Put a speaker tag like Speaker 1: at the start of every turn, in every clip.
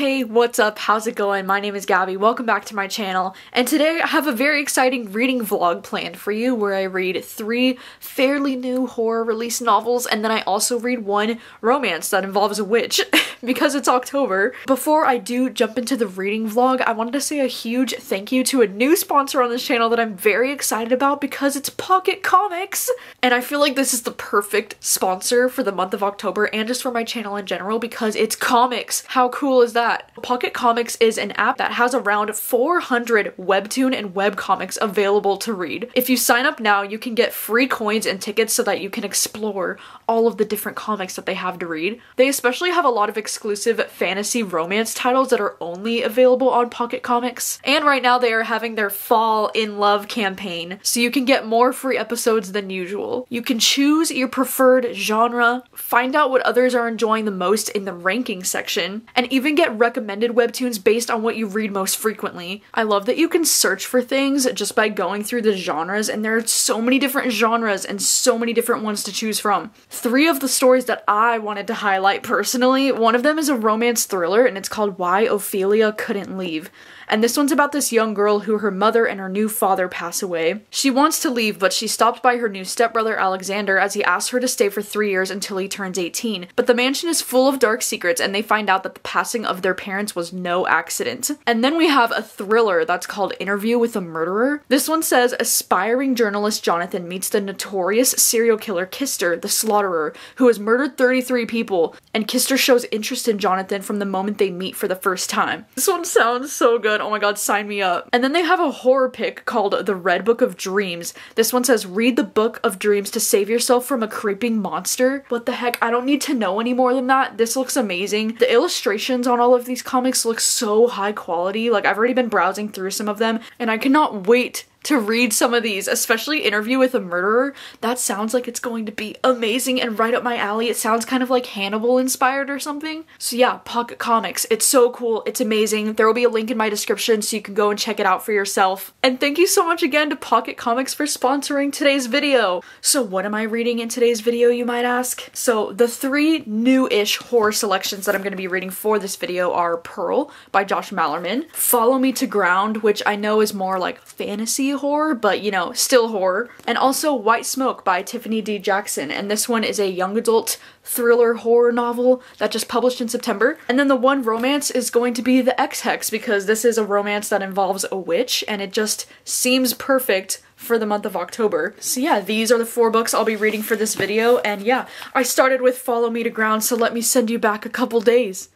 Speaker 1: Hey, what's up? How's it going? My name is Gabby. Welcome back to my channel. And today I have a very exciting reading vlog planned for you where I read 3 fairly new horror release novels and then I also read 1 romance that involves a witch because it's October. Before I do jump into the reading vlog, I wanted to say a huge thank you to a new sponsor on this channel that I'm very excited about because it's Pocket Comics. And I feel like this is the perfect sponsor for the month of October and just for my channel in general because it's comics. How cool is that? Pocket Comics is an app that has around 400 webtoon and webcomics available to read. If you sign up now, you can get free coins and tickets so that you can explore all of the different comics that they have to read. They especially have a lot of exclusive fantasy romance titles that are only available on Pocket Comics. And right now they are having their Fall in Love campaign, so you can get more free episodes than usual. You can choose your preferred genre, find out what others are enjoying the most in the ranking section, and even get recommended webtoons based on what you read most frequently. I love that you can search for things just by going through the genres, and there are so many different genres and so many different ones to choose from. 3 of the stories that I wanted to highlight personally, one of them is a romance thriller and it's called Why Ophelia Couldn't Leave. And this one's about this young girl who her mother and her new father pass away. She wants to leave, but she's stopped by her new stepbrother Alexander as he asks her to stay for 3 years until he turns 18. But the mansion is full of dark secrets and they find out that the passing of their parents was no accident. And then we have a thriller that's called Interview with a Murderer. This one says aspiring journalist Jonathan meets the notorious serial killer Kister, the slaughterer, who has murdered 33 people. And Kister shows interest in Jonathan from the moment they meet for the first time. This one sounds so good. Oh my god, sign me up. And then they have a horror pick called The Red Book of Dreams. This one says, read the Book of Dreams to save yourself from a creeping monster. What the heck? I don't need to know any more than that. This looks amazing. The illustrations on all of these comics look so high quality. Like, I've already been browsing through some of them and I cannot wait to read some of these, especially Interview with a Murderer. That sounds like it's going to be amazing and right up my alley. It sounds kind of like Hannibal inspired or something. So yeah, Pocket Comics. It's so cool. It's amazing. There will be a link in my description so you can go and check it out for yourself. And thank you so much again to Pocket Comics for sponsoring today's video. So what am I reading in today's video, you might ask? So the 3 new-ish horror selections that I'm going to be reading for this video are Pearl by Josh Malerman, Follow Me to Ground, which I know is more like fantasy horror, but you know, still horror, and also White Smoke by Tiffany D. Jackson, and this one is a young adult thriller horror novel that just published in September. And then the 1 romance is going to be the Ex Hex because this is a romance that involves a witch and it just seems perfect for the month of October. So yeah, these are the 4 books I'll be reading for this video, and yeah, I started with Follow Me to Ground, so let me send you back a couple days.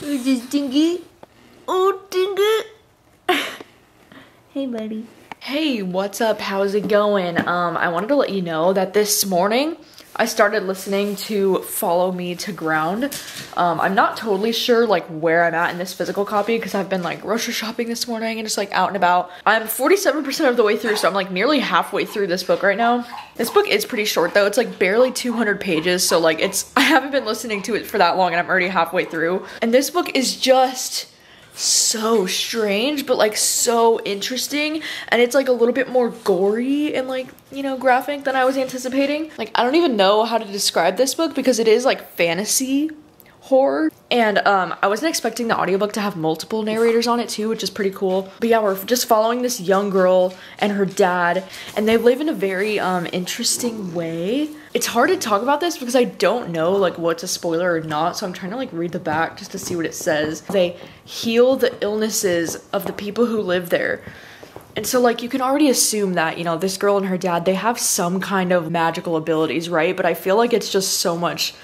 Speaker 2: Is this Dingy? Oh, Dingy! Hey, buddy.
Speaker 1: Hey, what's up? How's it going? I wanted to let you know that this morning I started listening to Follow Me to Ground. I'm not totally sure like where I'm at in this physical copy because I've been like grocery shopping this morning and just like out and about. I'm 47% of the way through, so I'm like nearly halfway through this book right now. This book is pretty short though. It's like barely 200 pages, so like I haven't been listening to it for that long and I'm already halfway through. And this book is just so strange, but like so interesting, and it's like a little bit more gory and like, you know, graphic than I was anticipating. Like, I don't even know how to describe this book because it is like fantasy horror, and I wasn't expecting the audiobook to have multiple narrators on it too, which is pretty cool. But yeah, we're just following this young girl and her dad, and they live in a very interesting way. It's hard to talk about this because I don't know like what's a spoiler or not, so I'm trying to like read the back just to see what it says. They heal the illnesses of the people who live there. And so like you can already assume that, you know, this girl and her dad, they have some kind of magical abilities, right? But I feel like it's just so much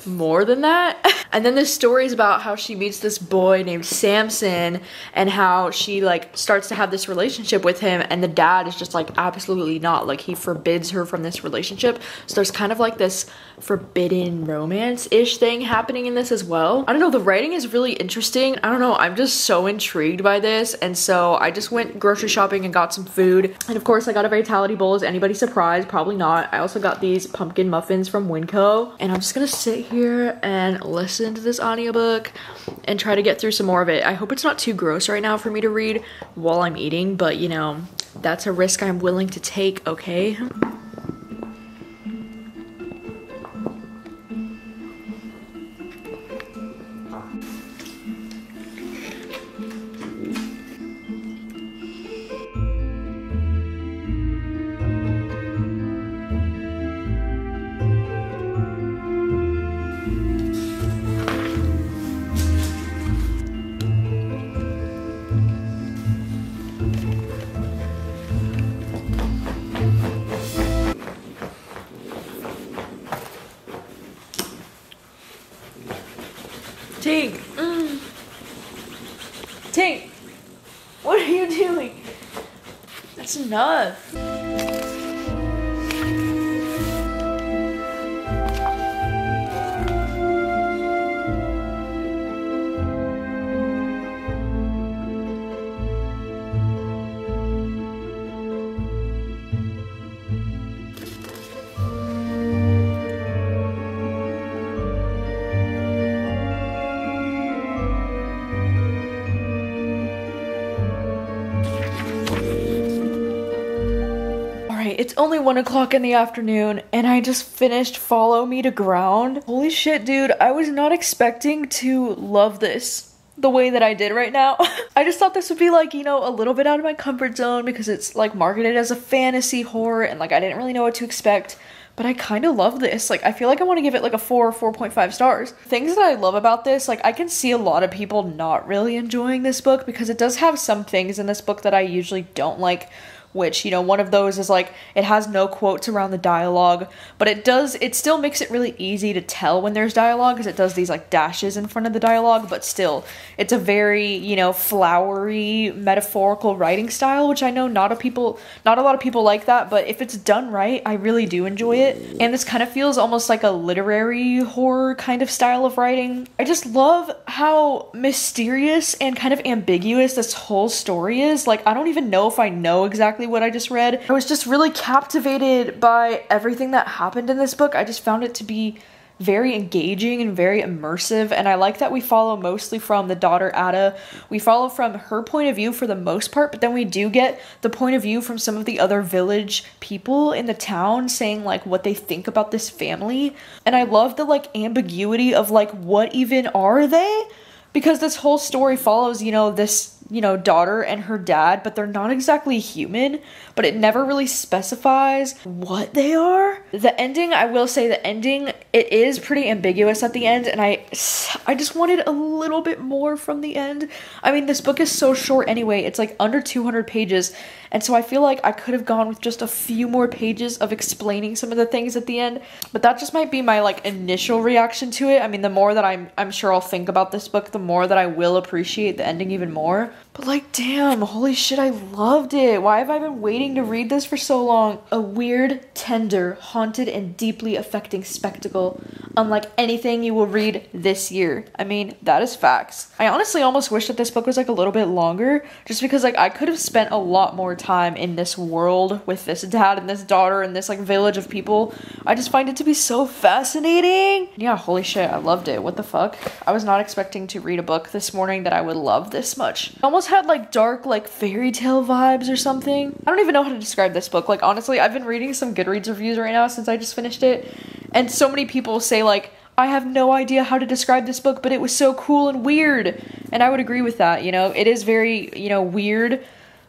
Speaker 1: more than that. And then this story is about how she meets this boy named Samson and how she like starts to have this relationship with him, and the dad is just like absolutely not, like he forbids her from this relationship. So there's kind of like this forbidden romance-ish thing happening in this as well. I don't know, the writing is really interesting. I don't know, I'm just so intrigued by this, and so I just went grocery shopping and got some food. And of course I got a Vitality bowl. Is anybody surprised? Probably not. I also got these pumpkin muffins from Winco, and I'm just gonna sit here and listen to this audiobook and try to get through some more of it. I hope it's not too gross right now for me to read while I'm eating, but you know, that's a risk I'm willing to take, okay? Tink. Tink. What are you doing? That's enough. It's only 1 o'clock in the afternoon and I just finished Follow Me to Ground. Holy shit, dude. I was not expecting to love this the way that I did right now. I just thought this would be like, you know, a little bit out of my comfort zone because it's like marketed as a fantasy horror and like I didn't really know what to expect. But I kind of love this. Like, I feel like I want to give it like a 4 or 4.5 stars. Things that I love about this, like I can see a lot of people not really enjoying this book because it does have some things in this book that I usually don't like. Which, you know, one of those is like, it has no quotes around the dialogue, but it still makes it really easy to tell when there's dialogue because it does these like dashes in front of the dialogue, but still, it's a very, you know, flowery, metaphorical writing style, which I know not a lot of people like that, but if it's done right, I really do enjoy it. And this kind of feels almost like a literary horror kind of style of writing. I just love how mysterious and kind of ambiguous this whole story is. Like, I don't even know if I know exactly what I just read. I was just really captivated by everything that happened in this book. I just found it to be very engaging and very immersive, and I like that we follow mostly from the daughter Ada. We follow from her point of view for the most part, but then we do get the point of view from some of the other village people in the town saying like what they think about this family. And I love the like ambiguity of like what even are they? Because this whole story follows, you know, this, you know, daughter and her dad, but they're not exactly human, but it never really specifies what they are. The ending, I will say the ending, it is pretty ambiguous at the end, and I just wanted a little bit more from the end. I mean, this book is so short anyway, it's like under 200 pages, and so I feel like I could have gone with just a few more pages of explaining some of the things at the end, but that just might be my like initial reaction to it. I mean, the more that I'm sure I'll think about this book, the more that I will appreciate the ending even more. But like, damn, holy shit, I loved it. Why have I been waiting to read this for so long? A weird, tender, haunted, and deeply affecting spectacle, unlike anything you will read this year. I mean, that is facts. I honestly almost wish that this book was like a little bit longer, just because like I could have spent a lot more time in this world with this dad and this daughter and this like village of people. I just find it to be so fascinating. Yeah, holy shit, I loved it. What the fuck? I was not expecting to read a book this morning that I would love this much. It almost had like dark like fairy tale vibes or something. I don't even know how to describe this book. Like honestly, I've been reading some Goodreads reviews right now since I just finished it, and so many people say like, I have no idea how to describe this book, but it was so cool and weird. And I would agree with that, you know. It is very, you know, weird.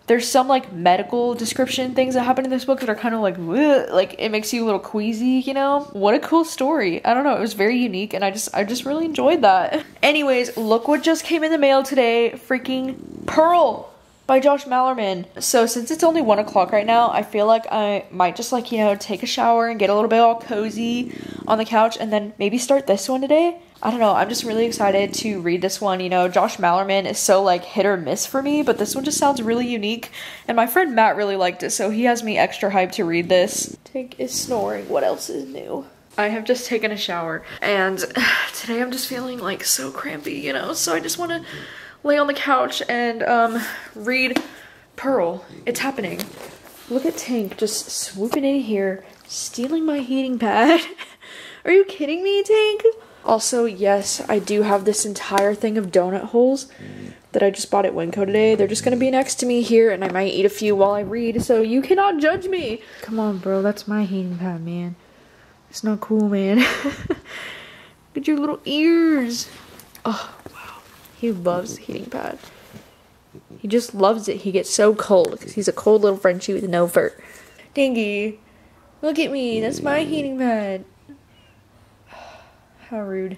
Speaker 1: There's some like medical description things that happen in this book that are kind of like, bleh, like it makes you a little queasy, you know. What a cool story. I don't know, it was very unique, and I just really enjoyed that. Anyways, look what just came in the mail today. Freaking Pearl by Josh Mallerman. So since it's only 1 o'clock right now, I feel like I might just like, you know, take a shower and get a little bit all cozy on the couch and then maybe start this one today. I don't know, I'm just really excited to read this one. You know, Josh Mallerman is so like hit or miss for me, but this one just sounds really unique, and my friend Matt really liked it, so he has me extra hyped to read this. Tank is snoring. What else is new? I have just taken a shower, and today I'm just feeling like so crampy, you know, so I just want to lay on the couch and read Pearl. It's happening. Look at Tank just swooping in here, stealing my heating pad. Are you kidding me, Tank? Also, yes, I do have this entire thing of donut holes that I just bought at Winco today. They're just gonna be next to me here, and I might eat a few while I read, so you cannot judge me. Come on, bro, that's my heating pad, man. It's not cool, man. Look at your little ears. Oh, wow. He loves the heating pad. He just loves it. He gets so cold because he's a cold little Frenchie with no fur. Dingy, look at me. That's my heating pad. How rude.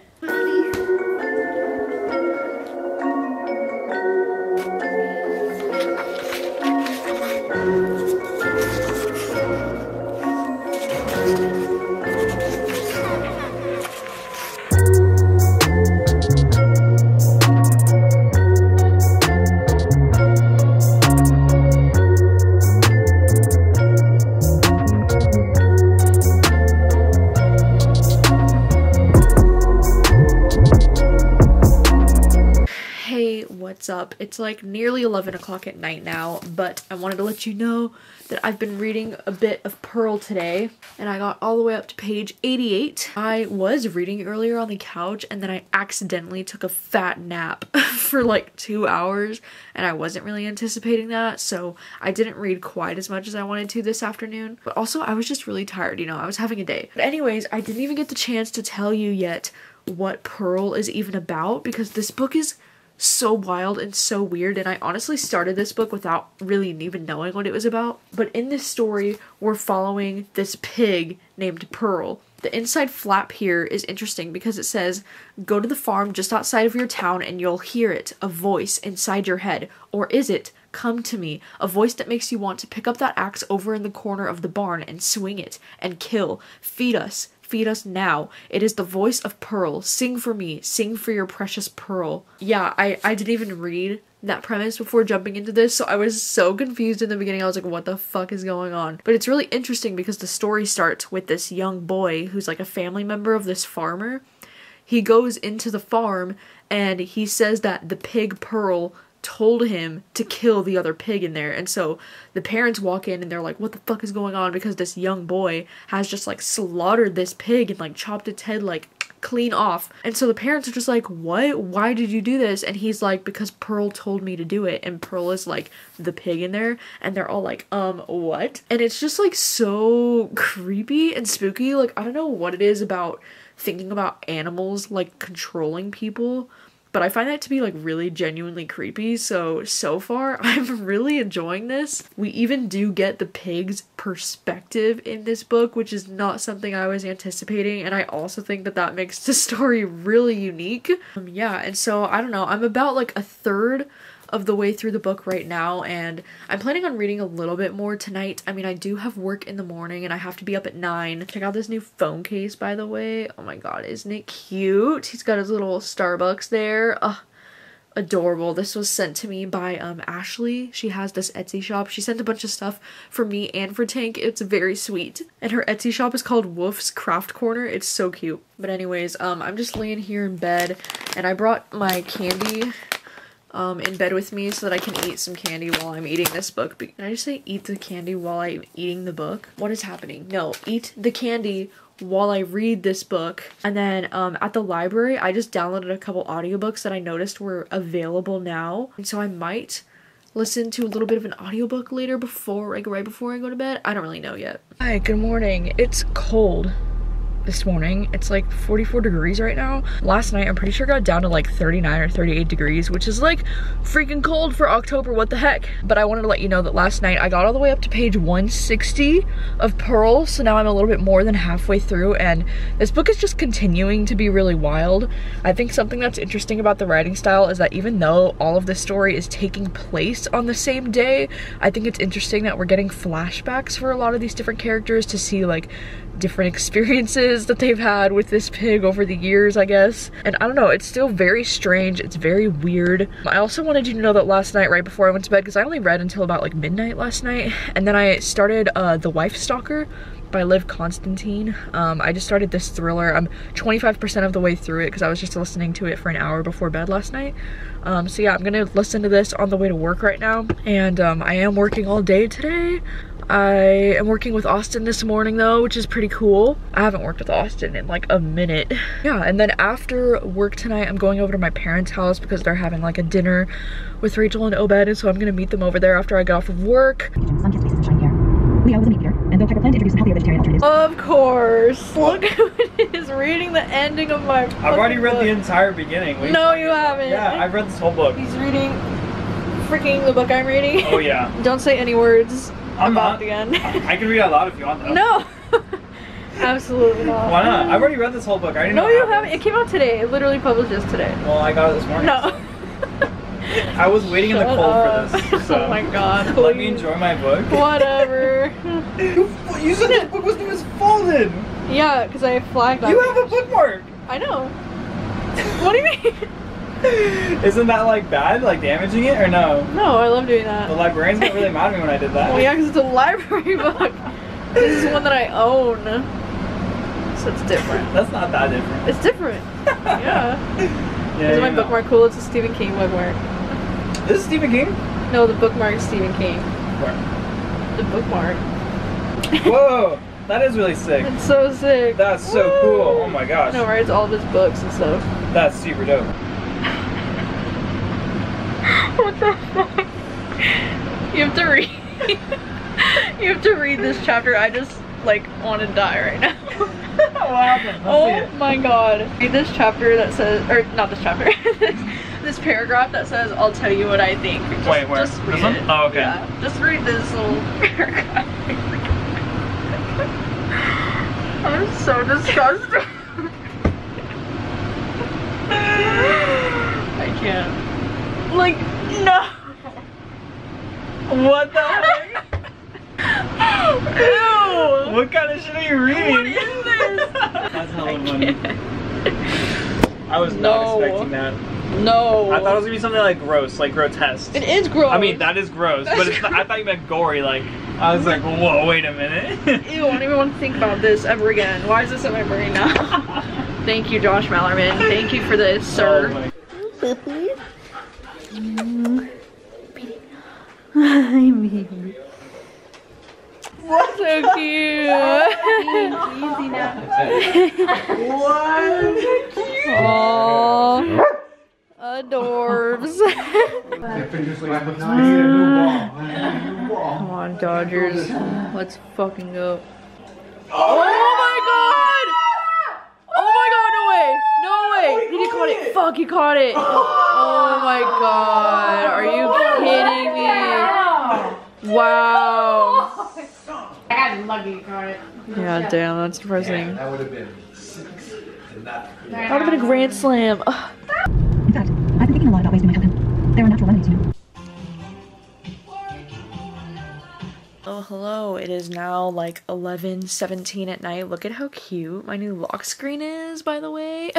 Speaker 1: Hey, what's up? It's like nearly 11 o'clock at night now, but I wanted to let you know that I've been reading a bit of Pearl today, and I got all the way up to page 88. I was reading earlier on the couch, and then I accidentally took a fat nap for like 2 hours, and I wasn't really anticipating that, so I didn't read quite as much as I wanted to this afternoon. But also, I was just really tired, you know, I was having a day. But anyways, I didn't even get the chance to tell you yet what Pearl is even about, because this book is so wild and so weird, and I honestly started this book without really even knowing what it was about. But in this story, we're following this pig named Pearl. The inside flap here is interesting because it says, go to the farm just outside of your town and you'll hear it, a voice inside your head. Or is it, come to me, a voice that makes you want to pick up that axe over in the corner of the barn and swing it and kill. Feed us now. It is the voice of Pearl. Sing for me. Sing for your precious Pearl. Yeah, I didn't even read that premise before jumping into this, so I was so confused in the beginning. I was like, what the fuck is going on? But it's really interesting because the story starts with this young boy who's like a family member of this farmer. He goes into the farm and he says that the pig Pearl told him to kill the other pig in there, and so the parents walk in and they're like, what the fuck is going on, because this young boy has just like slaughtered this pig and like chopped its head like clean off. And so the parents are just like, what? Why did you do this? And he's like, because Pearl told me to do it. And Pearl is like the pig in there, and they're all like, what? And it's just like so creepy and spooky. Like, I don't know what it is about thinking about animals like controlling people, but I find that to be like really genuinely creepy. So far I'm really enjoying this. We even do get the pig's perspective in this book, which is not something I was anticipating, and I also think that that makes the story really unique. Yeah, and so I don't know, I'm about like a third of the way through the book right now, and I'm planning on reading a little bit more tonight. I mean, I do have work in the morning and I have to be up at 9. Check out this new phone case, by the way. Oh my god, isn't it cute? He's got his little Starbucks there. Ugh, adorable. This was sent to me by Ashley. She has this Etsy shop. She sent a bunch of stuff for me and for Tank. It's very sweet. And her Etsy shop is called Wolf's Craft Corner. It's so cute. But anyways, I'm just laying here in bed, and I brought my candy in bed with me so that I can eat some candy while I'm eating this book. Can I just say eat the candy while I'm eating the book? What is happening? No, eat the candy while I read this book. And then at the library, I just downloaded a couple audiobooks that I noticed were available now. And so I might listen to a little bit of an audiobook later before, like right before I go to bed. I don't really know yet. Hi, good morning. It's cold this morning. It's like 44 degrees right now. Last night I'm pretty sure got down to like 39 or 38 degrees, which is like freaking cold for October, what the heck. But I wanted to let you know that last night I got all the way up to page 160 of Pearl, so now I'm a little bit more than halfway through, and this book is just continuing to be really wild. I think something that's interesting about the writing style is that even though all of this story is taking place on the same day, I think it's interesting that we're getting flashbacks for a lot of these different characters to see like different experiences that they've had with this pig over the years, I guess. And I don't know, it's still very strange, it's very weird. I also wanted you to know that last night, right before I went to bed, because I only read until about like midnight last night, and then I started The Wife Stalker by Liv Constantine. I just started this thriller. I'm 25% of the way through it because I was just listening to it for an hour before bed last night. So yeah, I'm gonna listen to this on the way to work right now, and I am working all day today. I am working with Austin this morning though, which is pretty cool. I haven't worked with Austin in like a minute. Yeah, and then after work tonight, I'm going over to my parents' house because they're having like a dinner with Rachel and Obed, and so I'm gonna meet them over there after I get off of work. Of course. Look who is reading the ending of my book.
Speaker 3: I've already read the entire beginning.
Speaker 1: No, you haven't.
Speaker 3: Yeah, I've read this whole book.
Speaker 1: He's reading freaking the book I'm reading.
Speaker 3: Oh yeah.
Speaker 1: Don't say any words.
Speaker 3: I'm not.
Speaker 1: Again.
Speaker 3: I can read out loud if you want though.
Speaker 1: No. Absolutely not.
Speaker 3: Why not? I've already read this whole book. I didn't know.
Speaker 1: No, you haven't. It came out today. It literally publishes today.
Speaker 3: Well, I got it this morning.
Speaker 1: No.
Speaker 3: I was waiting in the cold for this. So
Speaker 1: oh my god.
Speaker 3: Let me enjoy my book.
Speaker 1: Whatever.
Speaker 3: You said this book was folded.
Speaker 1: Yeah, because I flagged
Speaker 3: You have a bookmark.
Speaker 1: I know. What do you mean?
Speaker 3: Isn't that like bad, like damaging it, or no?
Speaker 1: No, I love doing that.
Speaker 3: The librarians got really mad at me when I did that.
Speaker 1: Well, yeah, because it's a library book. This is one that I own. So it's different.
Speaker 3: That's not that different.
Speaker 1: It's different. Yeah.
Speaker 3: Yeah,
Speaker 1: Is my bookmark cool? It's a Stephen King bookmark.
Speaker 3: This is Stephen King?
Speaker 1: No, the bookmark is Stephen King.
Speaker 3: Where?
Speaker 1: The bookmark.
Speaker 3: Whoa! That is really sick.
Speaker 1: It's so sick.
Speaker 3: That's so cool. Oh my gosh.
Speaker 1: No, right? It's all of his books and stuff.
Speaker 3: That's super dope.
Speaker 1: What the fuck? You have to read. You have to read this chapter. I just like want to die right now.
Speaker 3: What happened?
Speaker 1: Oh my god. Read this chapter that says, or not this chapter, this paragraph that says, I'll tell you what I think. Just,
Speaker 3: wait, where?
Speaker 1: Just read
Speaker 3: This one?
Speaker 1: it.
Speaker 3: Oh, okay.
Speaker 1: Yeah, just read this little paragraph. I'm so disgusted. I can't. Like, no.
Speaker 3: What the heck?
Speaker 1: Ew.
Speaker 3: What kind of shit are you reading?
Speaker 1: What is this?
Speaker 3: That's hella funny. I was
Speaker 1: No.
Speaker 3: not expecting that.
Speaker 1: No.
Speaker 3: I thought it was gonna be something like gross, like grotesque.
Speaker 1: It is gross.
Speaker 3: I mean, that is gross, but it's not, I thought you meant gory. Like, I was like, whoa, wait a minute.
Speaker 1: Ew, I don't even want to think about this ever again. Why is this in my brain now? Thank you, Josh Mallerman. Thank you for this, sir.
Speaker 3: Oh my-
Speaker 2: Hi, baby.
Speaker 1: So cute.
Speaker 2: Easy now.
Speaker 1: Aww. Adorbs. Come on, Dodgers. Let's fucking go. Oh my god! Oh my god, no way! No way! He caught it. Fuck, he caught it. Oh my god. Are you kidding me? Wow.
Speaker 2: I got lucky, you caught it.
Speaker 1: Yeah, damn, that's depressing.
Speaker 4: That would have been 6 and not 3.
Speaker 1: That would have been a grand slam. Ugh.
Speaker 5: In fact, I've been thinking a lot about ways to make my children. They're a natural remedy to me.
Speaker 1: Oh, hello. It is now like 11:17 at night. Look at how cute my new lock screen is, by the way.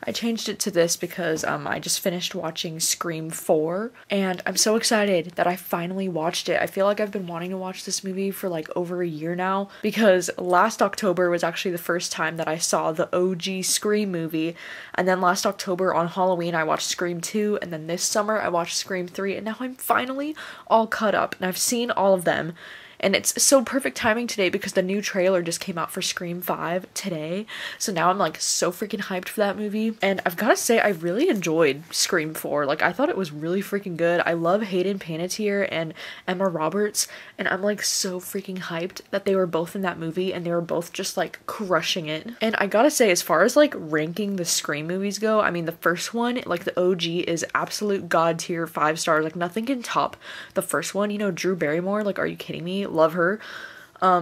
Speaker 1: I changed it to this because I just finished watching Scream 4 and I'm so excited that I finally watched it. I feel like I've been wanting to watch this movie for like over a year now because last October was actually the first time that I saw the OG Scream movie, and then last October on Halloween I watched Scream 2, and then this summer I watched Scream 3, and now I'm finally all caught up and I've seen all of them. And it's so perfect timing today because the new trailer just came out for Scream 5 today. So now I'm like so freaking hyped for that movie. And I've got to say, I really enjoyed Scream 4. Like, I thought it was really freaking good. I love Hayden Panettiere and Emma Roberts. And I'm like so freaking hyped that they were both in that movie and they were both just like crushing it. And I gotta say, as far as like ranking the Scream movies go, I mean, the first one, like the OG, is absolute god tier, 5 stars. Like, nothing can top the first one. You know, Drew Barrymore, like, are you kidding me? Love her.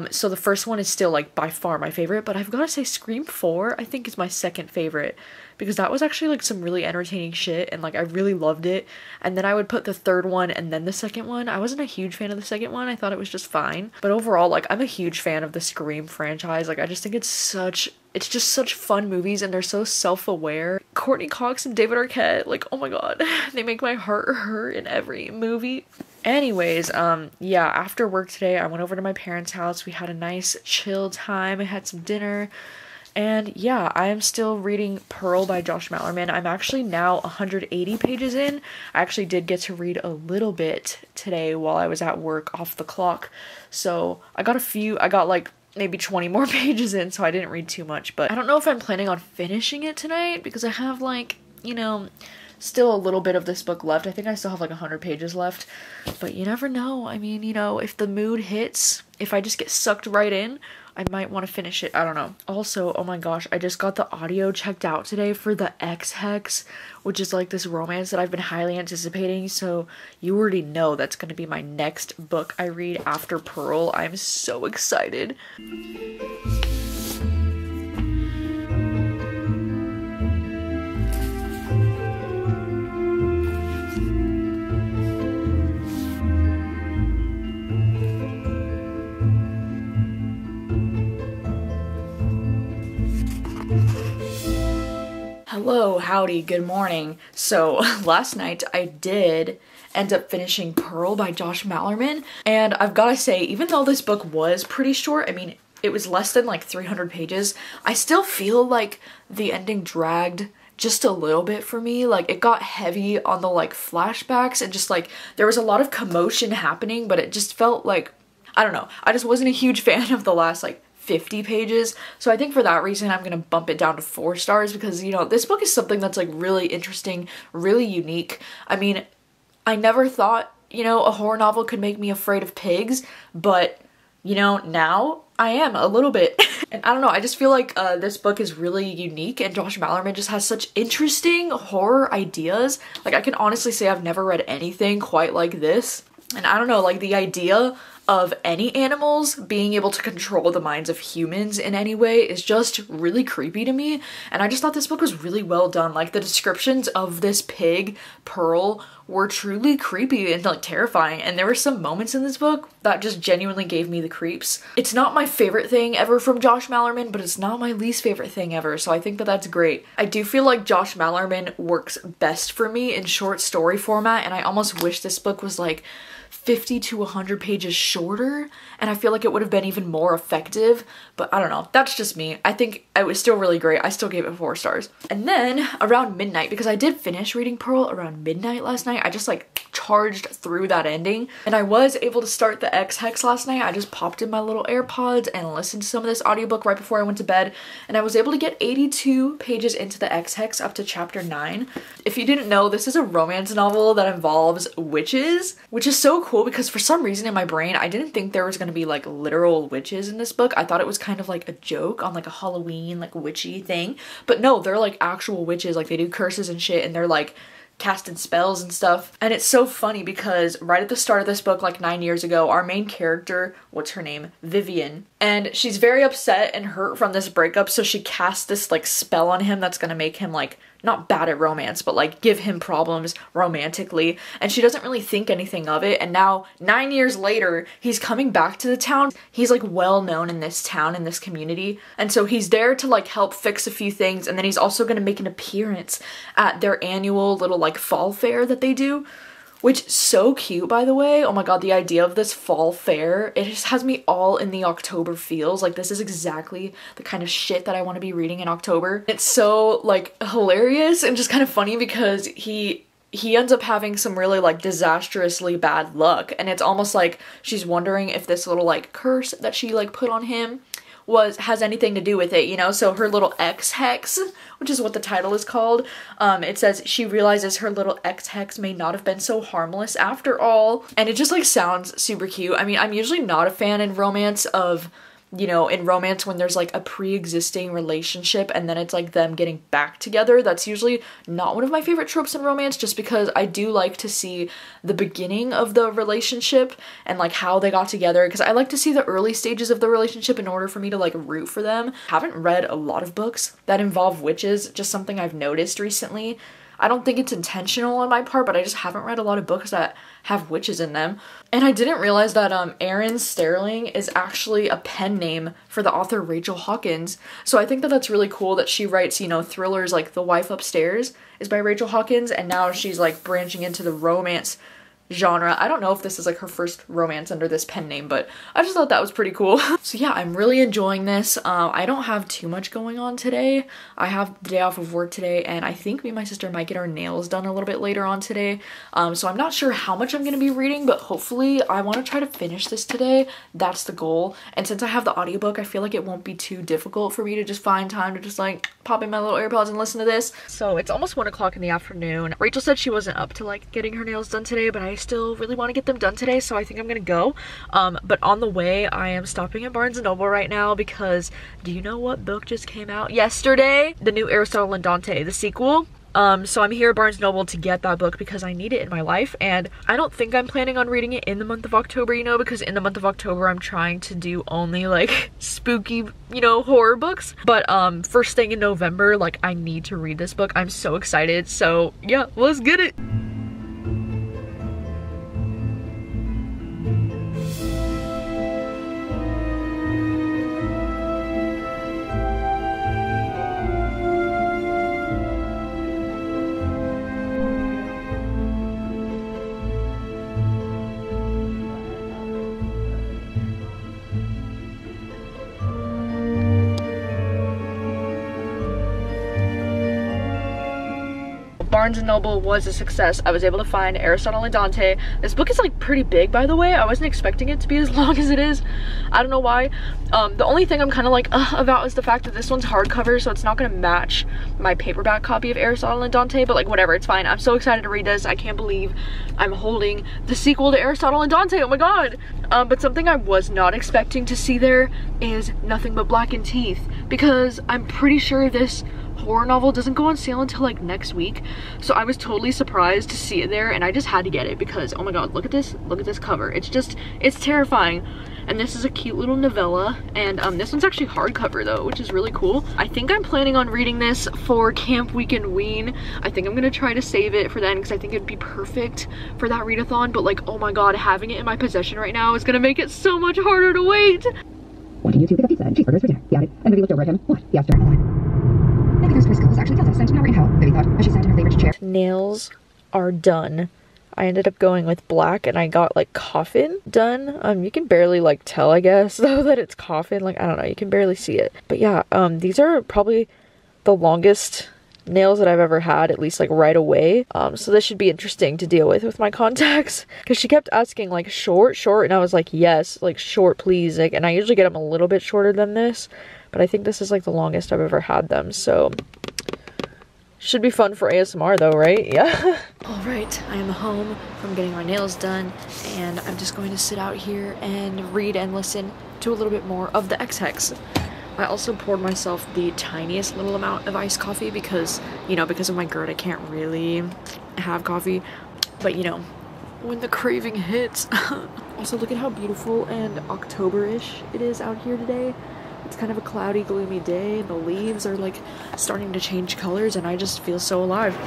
Speaker 1: So the first one is still like by far my favorite, but I've got to say Scream 4 I think is my second favorite because that was actually like some really entertaining shit and like I really loved it. And then I would put the third one and then the second one. I wasn't a huge fan of the second one. I thought it was just fine, but overall, like, I'm a huge fan of the Scream franchise. Like, I just think it's just such fun movies and they're so self-aware. Courtney Cox and David Arquette, like, oh my god, they make my heart hurt in every movie. Anyways, yeah, after work today, I went over to my parents' house. We had a nice chill time. I had some dinner. And yeah, I am still reading Pearl by Josh Mallerman. I'm actually now 180 pages in. I actually did get to read a little bit today while I was at work off the clock. So I got like maybe 20 more pages in, so I didn't read too much. But I don't know if I'm planning on finishing it tonight because I have like, you know, still a little bit of this book left. I think I still have like 100 pages left, but you never know. I mean, you know, if the mood hits, if I just get sucked right in, I might want to finish it. I don't know. Also, oh my gosh, I just got the audio checked out today for the Ex Hex, which is like this romance that I've been highly anticipating. So you already know that's going to be my next book I read after Pearl. I'm so excited. Hello, howdy, good morning. So last night I did end up finishing Pearl by Josh Mallerman, and I've gotta say, even though this book was pretty short, I mean, it was less than like 300 pages, I still feel like the ending dragged just a little bit for me. Like it got heavy on the like flashbacks and just like there was a lot of commotion happening, but it just felt like, I don't know, I just wasn't a huge fan of the last like 50 pages. So I think for that reason I'm gonna bump it down to 4 stars because, you know, this book is something that's like really interesting, really unique. I mean, I never thought, you know, a horror novel could make me afraid of pigs, but you know, now I am a little bit. And I don't know, I just feel like this book is really unique and Josh Malerman just has such interesting horror ideas. Like I can honestly say I've never read anything quite like this. And I don't know, like the idea of any animals being able to control the minds of humans in any way is just really creepy to me. And I just thought this book was really well done. Like the descriptions of this pig, Pearl, were truly creepy and like terrifying. And there were some moments in this book that just genuinely gave me the creeps. It's not my favorite thing ever from Josh Malerman, but it's not my least favorite thing ever. So I think that that's great. I do feel like Josh Malerman works best for me in short story format. And I almost wish this book was like 50 to 100 pages shorter, and I feel like it would have been even more effective, but I don't know, that's just me. I think it was still really great. I still gave it 4 stars. And then around midnight, because I did finish reading Pearl around midnight last night, I just like charged through that ending, and I was able to start the Ex Hex last night. I just popped in my little AirPods and listened to some of this audiobook right before I went to bed, and I was able to get 82 pages into the Ex Hex up to chapter 9. If you didn't know, this is a romance novel that involves witches, which is so cool because for some reason in my brain I didn't think there was going to be like literal witches in this book. I thought it was kind of like a joke on like a Halloween like witchy thing, but no, they're like actual witches. Like they do curses and shit and they're like casting spells and stuff. And it's so funny because right at the start of this book, like 9 years ago, our main character, what's her name, Vivian, and she's very upset and hurt from this breakup, so she casts this like spell on him that's gonna make him like not bad at romance, but like give him problems romantically, and she doesn't really think anything of it. And now 9 years later he's coming back to the town. He's like well known in this town, in this community, and so he's there to like help fix a few things, and then he's also going to make an appearance at their annual little like fall fair that they do, which is so cute, by the way. Oh my god, the idea of this fall fair, it just has me all in the October feels. Like this is exactly the kind of shit that I want to be reading in October. It's so like hilarious and just kind of funny because he ends up having some really like disastrously bad luck, and it's almost like she's wondering if this little like curse that she like put on him has anything to do with it, you know? So her little Ex Hex, which is what the title is called, it says she realizes her little Ex Hex may not have been so harmless after all. And it just like sounds super cute. I mean, I'm usually not a fan in romance of, you know, in romance when there's like a pre-existing relationship and then it's like them getting back together. That's usually not one of my favorite tropes in romance, just because I do like to see the beginning of the relationship and like how they got together, because I like to see the early stages of the relationship in order for me to like root for them. Haven't read a lot of books that involve witches, just something I've noticed recently. I don't think it's intentional on my part, but I just haven't read a lot of books that have witches in them. And I didn't realize that Erin Sterling is actually a pen name for the author Rachel Hawkins. So I think that that's really cool that she writes, you know, thrillers like The Wife Upstairs is by Rachel Hawkins, and now she's like branching into the romance genre. I don't know if this is like her first romance under this pen name, but I just thought that was pretty cool. So yeah, I'm really enjoying this. I don't have too much going on today. I have the day off of work today, and I think me and my sister might get our nails done a little bit later on today. So I'm not sure how much I'm going to be reading, but hopefully I want to try to finish this today. That's the goal. And since I have the audiobook, I feel like it won't be too difficult for me to just find time to just like pop in my little AirPods and listen to this. So it's almost 1 o'clock in the afternoon. Rachel said she wasn't up to like getting her nails done today, but I still really want to get them done today, so I think I'm gonna go. But on the way, I am stopping at Barnes & Noble right now because do you know what book just came out yesterday? The new Aristotle and Dante, the sequel. So I'm here at Barnes & Noble to get that book because I need it in my life, and I don't think I'm planning on reading it in the month of October, you know, because in the month of October I'm trying to do only like spooky, you know, horror books. But first thing in November, like I need to read this book. I'm so excited. So yeah, let's get it. Barnes & Noble was a success. I was able to find Aristotle and Dante. This book is like pretty big, by the way. I wasn't expecting it to be as long as it is. I don't know why. The only thing I'm kind of like about is the fact that this one's hardcover, so it's not going to match my paperback copy of Aristotle and Dante, but like whatever, it's fine. I'm so excited to read this. I can't believe I'm holding the sequel to Aristotle and Dante. Oh my god. But something I was not expecting to see there is Nothing But Blackened Teeth, because I'm pretty sure this horror novel doesn't go on sale until like next week, so I was totally surprised to see it there, and I just had to get it because oh my god, look at this cover. It's terrifying. And this is a cute little novella, and this one's actually hardcover though, which is really cool. I think I'm planning on reading this for Camp Weekend Ween. I think I'm gonna try to save it for then because I think it'd be perfect for that readathon, but like oh my god, having it in my possession right now is gonna make it so much harder to wait.
Speaker 5: Wanting you to pick up pizza and cheeseburgers for dinner, he added, and Vivi looked over at him. What? He asked her. Maybe those twist skills actually killed us, and now we're in hell, Vivi thought, as she sat in her favorite chair.
Speaker 1: Nails are done. I ended up going with black, and I got like coffin done. You can barely like tell, I guess, though, that it's coffin. Like, I don't know, you can barely see it. But yeah, these are probably the longest nails that I've ever had, at least like right away. So this should be interesting to deal with my contacts, because she kept asking like short, and I was like, yes, like short, please. Like, and I usually get them a little bit shorter than this, but I think this is like the longest I've ever had them, so should be fun for ASMR though, right? Yeah. All right, I am home from getting my nails done, and I'm just going to sit out here and read and listen to a little bit more of the Ex Hex. I also poured myself the tiniest little amount of iced coffee because, you know, because of my GERD, I can't really have coffee, but you know, when the craving hits. Also, look at how beautiful and October-ish it is out here today. It's kind of a cloudy, gloomy day, and the leaves are like starting to change colors, and I just feel so alive.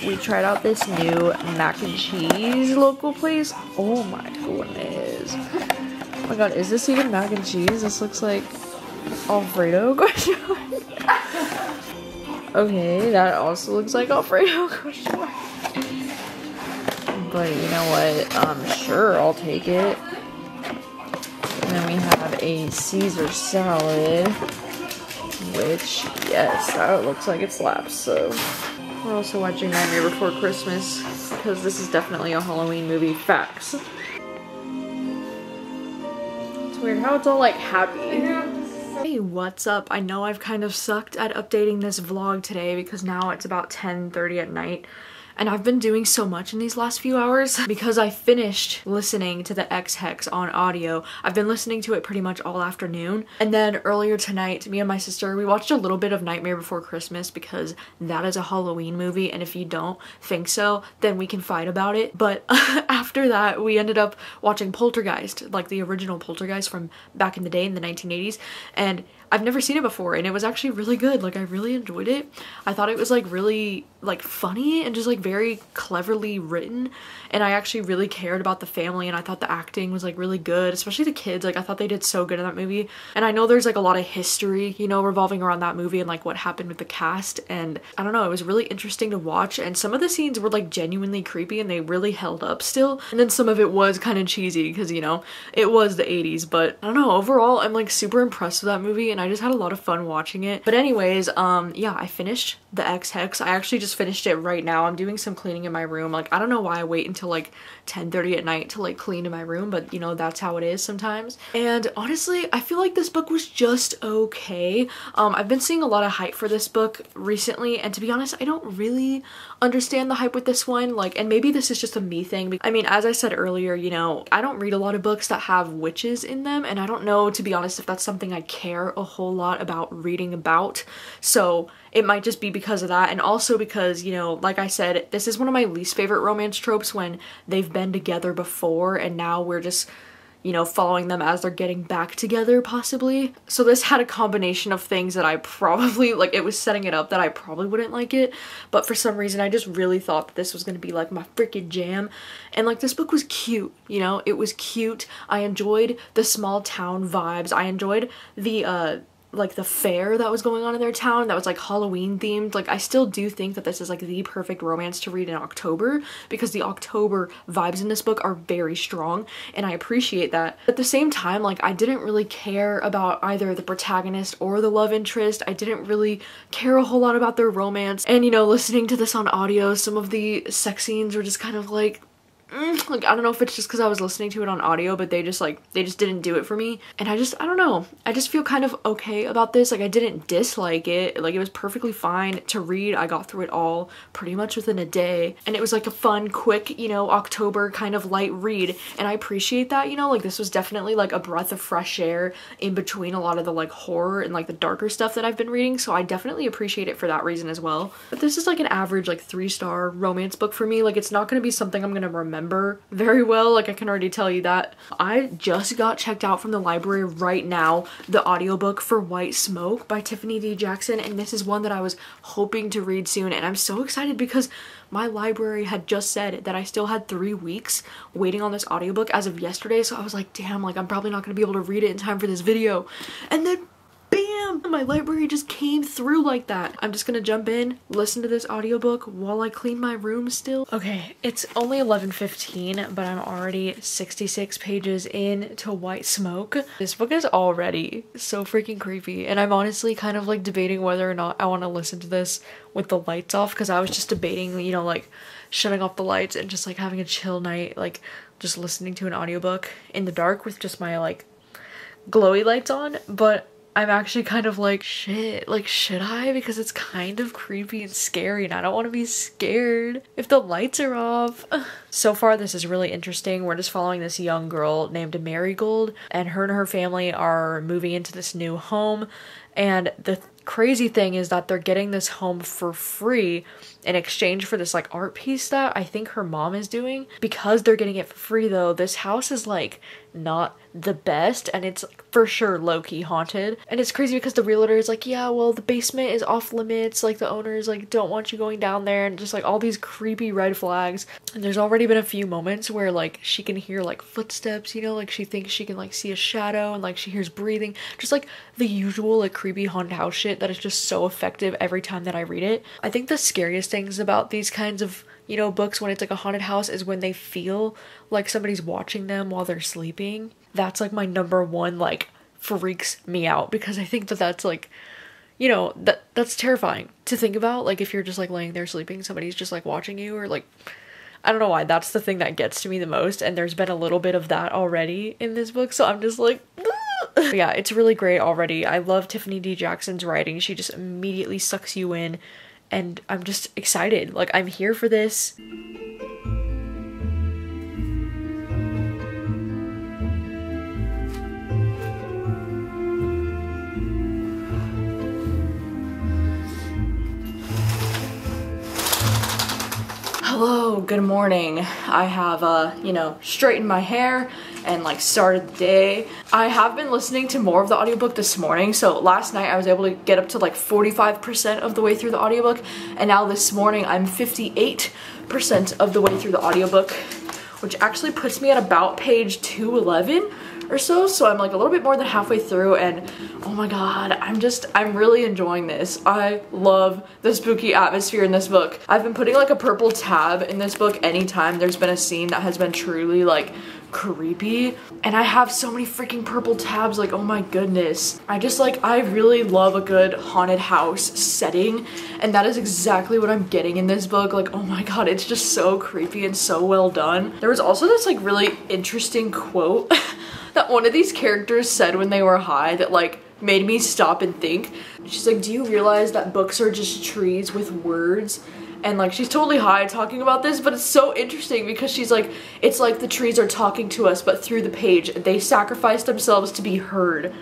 Speaker 1: We tried out this new mac and cheese local place. Oh my goodness. Oh my god, is this even mac and cheese? This looks like Alfredo question mark. Okay, that also looks like Alfredo question mark. But you know what? Sure, I'll take it. And then we have a Caesar salad, which, yes, that looks like it slaps, so. We're also watching Nightmare Before Christmas, because this is definitely a Halloween movie. Facts. It's weird how it's all like happy. Hey, what's up? I know I've kind of sucked at updating this vlog today because now it's about 10:30 at night. And I've been doing so much in these last few hours because I finished listening to the Ex Hex on audio. I've been listening to it pretty much all afternoon. And then earlier tonight, me and my sister, we watched a little bit of Nightmare Before Christmas because that is a Halloween movie. And if you don't think so, then we can fight about it. But after that, we ended up watching Poltergeist, like the original Poltergeist from back in the day in the 1980s. And I've never seen it before, and it was actually really good. Like, I really enjoyed it. I thought it was like really like funny and just like very cleverly written, and I actually really cared about the family, and I thought the acting was like really good, especially the kids. Like, I thought they did so good in that movie. And I know there's like a lot of history, you know, revolving around that movie and like what happened with the cast, and I don't know, it was really interesting to watch. And some of the scenes were like genuinely creepy and they really held up still, and then some of it was kind of cheesy because, you know, it was the 80s. But I don't know, overall I'm like super impressed with that movie, and I just had a lot of fun watching it. But anyways, yeah, I finished the Ex Hex. I actually just finished it right now. I'm doing some cleaning in my room. Like, I don't know why I wait until like 10:30 at night to like clean in my room, but you know, that's how it is sometimes. And honestly, I feel like this book was just okay. I've been seeing a lot of hype for this book recently, and to be honest, I don't really understand the hype with this one. Like, and maybe this is just a me thing. I mean, as I said earlier, you know, I don't read a lot of books that have witches in them, and I don't know, to be honest, if that's something I care a whole lot about reading about. So it might just be because of that, and also because, you know, like I said, this is one of my least favorite romance tropes, when they've been together before and now we're just, you know, following them as they're getting back together, possibly. So this had a combination of things that I probably, like, it was setting it up that I probably wouldn't like it, but for some reason I just really thought that this was gonna be like my freaking jam. And like, this book was cute, you know, it was cute. I enjoyed the small town vibes. I enjoyed the like the fair that was going on in their town that was like Halloween themed. Like, I still do think that this is like the perfect romance to read in October, because the October vibes in this book are very strong and I appreciate that. At the same time, like, I didn't really care about either the protagonist or the love interest. I didn't really care a whole lot about their romance, and you know, listening to this on audio, some of the sex scenes were just kind of like, like, I don't know if it's just because I was listening to it on audio, but they just didn't do it for me. And I don't know, I just feel kind of okay about this. Like, I didn't dislike it, like, it was perfectly fine to read. I got through it all pretty much within a day, and it was like a fun, quick, you know, October kind of light read, and I appreciate that, you know. Like, this was definitely like a breath of fresh air in between a lot of the like horror and like the darker stuff that I've been reading, so I definitely appreciate it for that reason as well. But this is like an average like 3-star romance book for me. Like, it's not gonna be something I'm gonna remember very well, like, I can already tell you that. I just got checked out from the library right now, the audiobook for White Smoke by Tiffany D. Jackson, and this is one that I was hoping to read soon, and I'm so excited because my library had just said that I still had 3 weeks waiting on this audiobook as of yesterday, so I was like, damn, like, I'm probably not gonna be able to read it in time for this video. And then bam! My library just came through like that. I'm just gonna jump in, listen to this audiobook while I clean my room still. Okay, it's only 11:15, but I'm already 66 pages into White Smoke. This book is already so freaking creepy, and I'm honestly kind of like debating whether or not I want to listen to this with the lights off, because I was just debating, you know, like shutting off the lights and just like having a chill night, like just listening to an audiobook in the dark with just my like glowy lights on. But I'm actually kind of like, shit, like, should I? Because it's kind of creepy and scary and I don't want to be scared if the lights are off. So far, this is really interesting. We're just following this young girl named Marigold, and her family are moving into this new home, and the crazy thing is that they're getting this home for free in exchange for this like art piece that I think her mom is doing. Because they're getting it for free though, this house is like not the best, and it's for sure low-key haunted. And it's crazy because the realtor is like, yeah, well, the basement is off limits, like the owners like don't want you going down there, and just like all these creepy red flags. And there's already been a few moments where like she can hear like footsteps, you know, like she thinks she can like see a shadow, and like she hears breathing, just like the usual like creepy haunted house shit that is just so effective every time that I read it. I think the scariest things about these kinds of, you know, books when it's like a haunted house is when they feel like somebody's watching them while they're sleeping. That's like my number one, like, freaks me out, because I think that that's like, you know, that's terrifying to think about. Like, if you're just like laying there sleeping, somebody's just like watching you, or like, I don't know why, that's the thing that gets to me the most, and there's been a little bit of that already in this book, so I'm just like, yeah, it's really great already. I love Tiffany D. Jackson's writing. She just immediately sucks you in, and I'm just excited. Like, I'm here for this. Hello, good morning. I have, you know, straightened my hair and like started the day. I have been listening to more of the audiobook this morning. So last night I was able to get up to like 45% of the way through the audiobook, and now this morning I'm 58% of the way through the audiobook, which actually puts me at about page 211 or so. So I'm like a little bit more than halfway through, and oh my god, I'm really enjoying this. I love the spooky atmosphere in this book. I've been putting like a purple tab in this book anytime there's been a scene that has been truly like creepy, and I have so many freaking purple tabs, like, oh my goodness. I really love a good haunted house setting, and that is exactly what I'm getting in this book. Like, oh my god, it's just so creepy and so well done. There was also this like really interesting quote that one of these characters said when they were high that like made me stop and think. She's like, do you realize that books are just trees with words? And like, she's totally high talking about this, but it's so interesting because she's like, it's like the trees are talking to us, but through the page. They sacrificed themselves to be heard.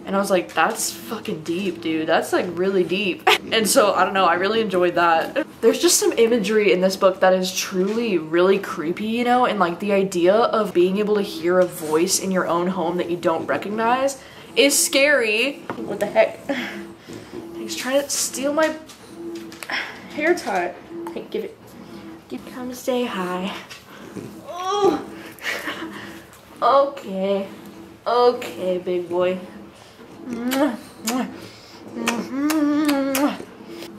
Speaker 1: And I was like, that's fucking deep, dude. That's like really deep. And so, I don't know, I really enjoyed that. There's just some imagery in this book that is truly really creepy, you know? And like the idea of being able to hear a voice in your own home that you don't recognize is scary. What the heck? He's trying to steal my hair tie. Hey, give it. Come say hi. Oh. Okay. Okay, big boy.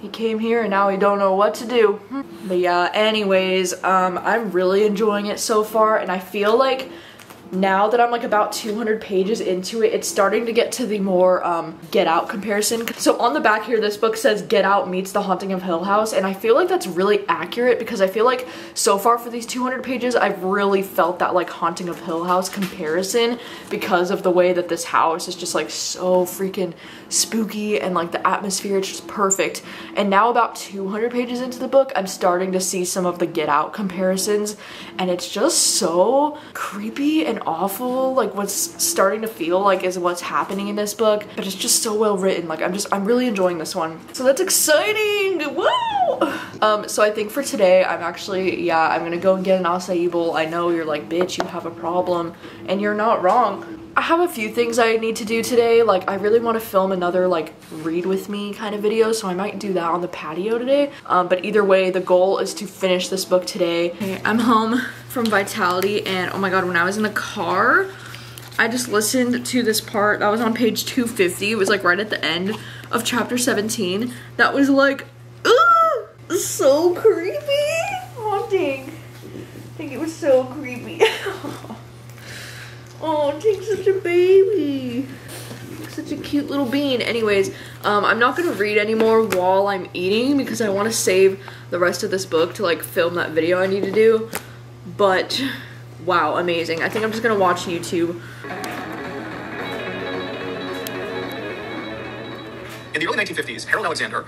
Speaker 1: He came here and now he don't know what to do. But yeah, anyways, I'm really enjoying it so far, and I feel like now that I'm like about 200 pages into it, it's starting to get to the more Get Out comparison. So on the back here, this book says Get Out meets The Haunting of Hill House, and I feel like that's really accurate because I feel like so far for these 200 pages, I've really felt that like Haunting of Hill House comparison because of the way that this house is just like so freaking spooky and like the atmosphere, it's just perfect. And now about 200 pages into the book, I'm starting to see some of the Get Out comparisons, and it's just so creepy and awful, like what's starting to feel like is what's happening in this book, but it's just so well written. Like I'm really enjoying this one, so that's exciting. Woo! So I think for today I'm actually, yeah, I'm gonna go and get an acai bowl. I know you're like, bitch, you have a problem, and you're not wrong. I have a few things I need to do today. Like I really want to film another like read with me kind of video, so I might do that on the patio today. But either way, the goal is to finish this book today. Okay, I'm home from Vitality, and oh my god, when I was in the car, I just listened to this part that was on page 250. It was like right at the end of chapter 17. That was like, ooh, so creepy. Haunting. I think it was so creepy. Oh, Tink's such a baby. Such a cute little bean. Anyways, I'm not gonna read anymore while I'm eating because I want to save the rest of this book to like film that video I need to do. But wow, amazing. I think I'm just gonna watch YouTube.
Speaker 6: In the early 1950s, Harold Alexander.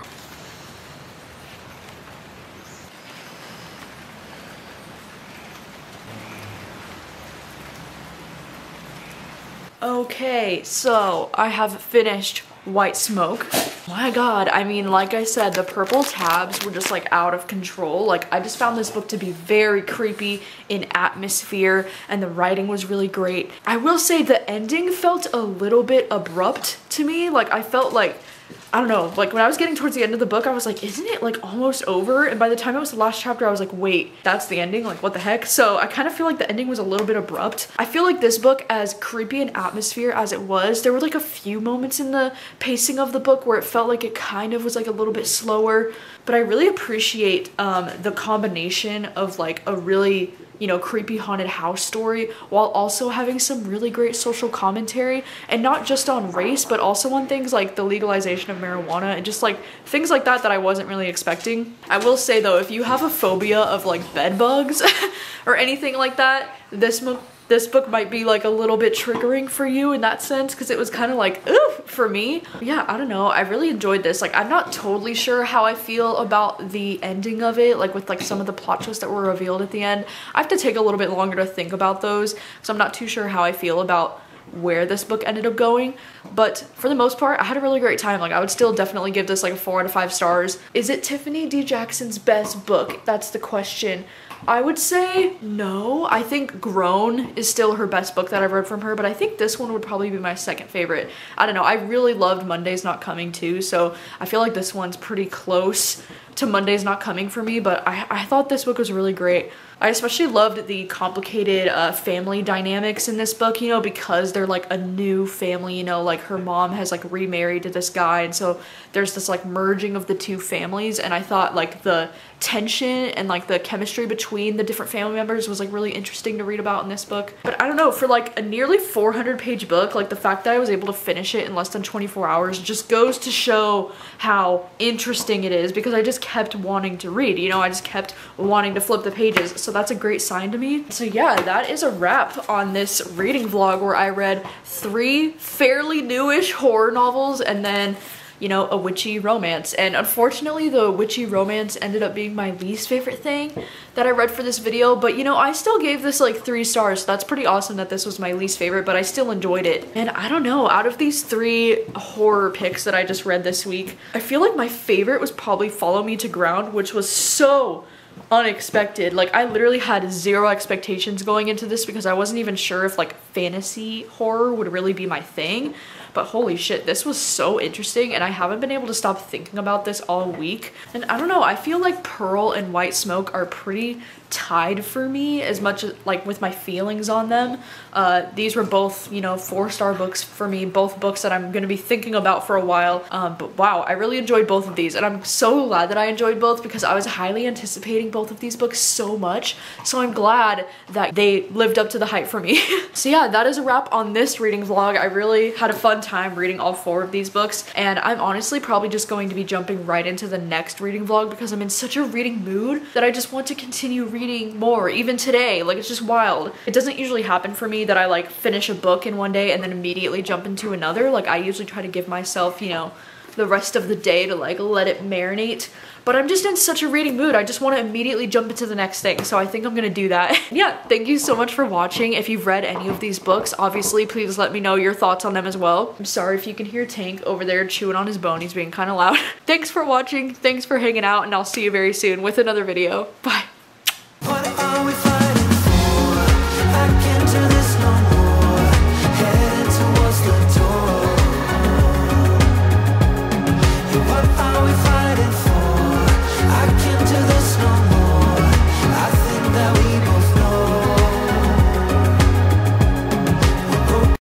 Speaker 1: Okay, so I have finished White Smoke. My god, I mean, like I said, the purple tabs were just like out of control. Like I just found this book to be very creepy in atmosphere, and the writing was really great. I will say the ending felt a little bit abrupt to me. Like I felt like, I don't know, like when I was getting towards the end of the book, I was like, isn't it like almost over? And by the time it was the last chapter, I was like, wait, that's the ending? Like what the heck? So I kind of feel like the ending was a little bit abrupt. I feel like this book, as creepy an atmosphere as it was, there were like a few moments in the pacing of the book where it felt like it kind of was like a little bit slower, but I really appreciate the combination of like a really, you know, creepy haunted house story while also having some really great social commentary, and not just on race but also on things like the legalization of marijuana and just like things like that that I wasn't really expecting. I will say though, if you have a phobia of like bed bugs or anything like that, this book might be like a little bit triggering for you in that sense, because it was kind of like, ooh, for me. Yeah, I don't know, I really enjoyed this. Like I'm not totally sure how I feel about the ending of it, like with like some of the plot twists that were revealed at the end. I have to take a little bit longer to think about those, so I'm not too sure how I feel about where this book ended up going, but for the most part I had a really great time. Like I would still definitely give this like a 4 out of 5 stars. Is it Tiffany D. Jackson's best book? That's the question. I would say no. I think Grown is still her best book that I've read from her, but I think this one would probably be my second favorite. I don't know, I really loved Monday's Not Coming too, so I feel like this one's pretty close to Monday's Not Coming for me, but I thought this book was really great. I especially loved the complicated family dynamics in this book, you know, because they're like a new family, you know, like her mom has like remarried to this guy, and so there's this like merging of the two families, and I thought like the tension and like the chemistry between the different family members was like really interesting to read about in this book. But I don't know, for like a nearly 400-page book, like the fact that I was able to finish it in less than 24 hours just goes to show how interesting it is, because I just kept wanting to read, you know, I just kept wanting to flip the pages. So that's a great sign to me. So yeah, that is a wrap on this reading vlog where I read 3 fairly newish horror novels and then you know, a witchy romance. And unfortunately, the witchy romance ended up being my least favorite thing that I read for this video, but you know, I still gave this like 3 stars. So that's pretty awesome that this was my least favorite, but I still enjoyed it. And I don't know, out of these 3 horror picks that I just read this week, I feel like my favorite was probably Follow Me to Ground, which was so unexpected. Like, I literally had 0 expectations going into this because I wasn't even sure if like fantasy horror would really be my thing. But holy shit, this was so interesting, and I haven't been able to stop thinking about this all week. And I don't know, I feel like Pearl and White Smoke are pretty tied for me as much as like with my feelings on them. These were both, you know, 4-star books for me, both books that I'm gonna be thinking about for a while. But wow, I really enjoyed both of these, and I'm so glad that I enjoyed both because I was highly anticipating both of these books so much. So I'm glad that they lived up to the hype for me. So yeah, that is a wrap on this reading vlog. I really had a fun time reading all 4 of these books, and I'm honestly probably just going to be jumping right into the next reading vlog because I'm in such a reading mood that I just want to continue reading more, even today. Like, it's just wild. It doesn't usually happen for me that I like finish a book in one day and then immediately jump into another. Like, I usually try to give myself, you know, the rest of the day to like let it marinate, but I'm just in such a reading mood. I just want to immediately jump into the next thing, so I think I'm gonna do that. Yeah, thank you so much for watching. If you've read any of these books, obviously please let me know your thoughts on them as well. I'm sorry if you can hear Tank over there chewing on his bone. He's being kind of loud. Thanks for watching, thanks for hanging out, and I'll see you very soon with another video. Bye.